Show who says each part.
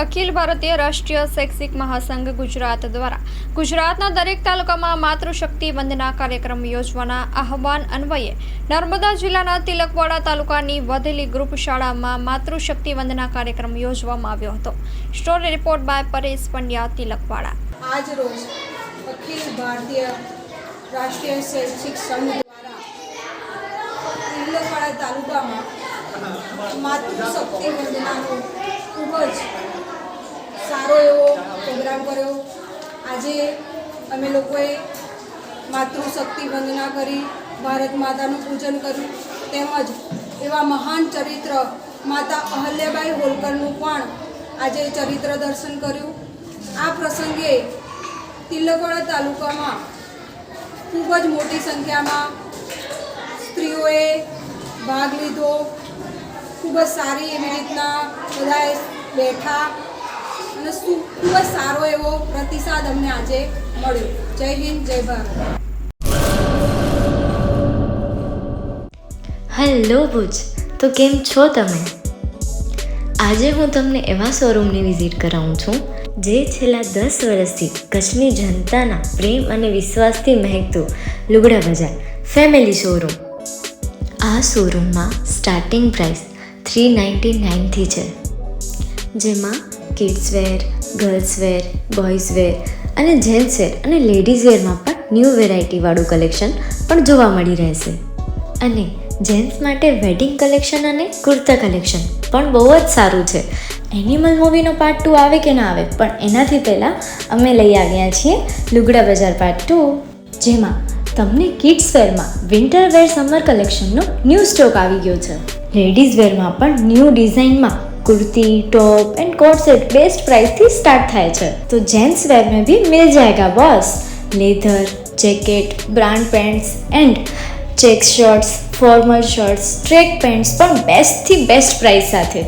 Speaker 1: અખિલ ભારતીય રાષ્ટ્રીય શૈક્ષિક મહાસંઘ ગુજરાત દ્વારા ગુજરાતના દરેક તાલુકામાં માતૃશક્તિ વંદના કાર્યક્રમ યોજવાના આહવાન અન્વયે નર્મદા જિલ્લાના તિલકવાડા તાલુકાની વધેલી ગ્રુપ શાળામાં માતૃશક્તિ વંદના કાર્યક્રમ યોજવામાં આવ્યો હતો. Story report by Paresh Pandya, Tilakwada.
Speaker 2: આજ રોજ અખિલ ભારતીય રાષ્ટ્રીય શૈક્ષિક સંઘ દ્વારા તિલકવાડા તાલુકામાં માતૃશક્તિ વંદનાનો ખૂબ જ સારો એવો પ્રોગ્રામ કર્યો. આજે અમે લોકોએ માતૃશક્તિ વંદના કરી, ભારત માતાનું પૂજન કર્યું, તેમજ એવા મહાન ચરિત્ર માતા અહલ્યાબાઈ હોલકરનું પણ આજે ચરિત્ર દર્શન કર્યું. આ પ્રસંગે તિલકવાડા તાલુકામાં ખૂબ જ મોટી સંખ્યામાં સ્ત્રીઓએ ભાગ લીધો. ખૂબ જ સારી એવી રીતના બધાએ બેઠા અને ખૂબ જ સારો એવો પ્રતિસાદ અમને આજે મળ્યો. જય હિન્દ, જય ભારત.
Speaker 3: હેલો ભુજ, તો કેમ છો તમે? આજે હું તમને એવા શોરૂમની વિઝિટ કરાવું છું જે છેલ્લા 10 વર્ષથી કચ્છની જનતાના પ્રેમ અને વિશ્વાસથી મહેકતું લુગડા બજાર ફેમિલી શોરૂમ. આ શોરૂમમાં સ્ટાર્ટિંગ પ્રાઇસ 399થી છે, જેમાં kids wear, girls wear, boys wear અને જેન્ટ્સ વેર અને લેડીઝ વેરમાં પણ ન્યૂ વેરાયટીવાળું કલેક્શન પણ જોવા મળી રહેશે. અને જેન્ટ્સ માટે વેડિંગ કલેક્શન અને કુર્તા કલેક્શન પણ બહુ જ સારું છે. એનિમલ મૂવીનો પાર્ટ 2 આવે કે ના આવે, પણ એનાથી પહેલાં અમે લઈ આવ્યા છીએ લુગડા બજાર પાર્ટ 2, જેમાં તમને કિડ્સ વેરમાં વિન્ટર વેર સમર કલેક્શનનો ન્યૂ સ્ટોક આવી ગયો છે. લેડીઝ વેરમાં પણ ન્યૂ ડિઝાઇનમાં kurti, top and coat set best price थी स्टार्ट थाय छे. तो जेंट्स वेर में भी मिल जाएगा boss. Leather, jacket, brand pants and check shirts, formal shirts, track pants पर बेस्ट थी बेस्ट प्राइस साथे.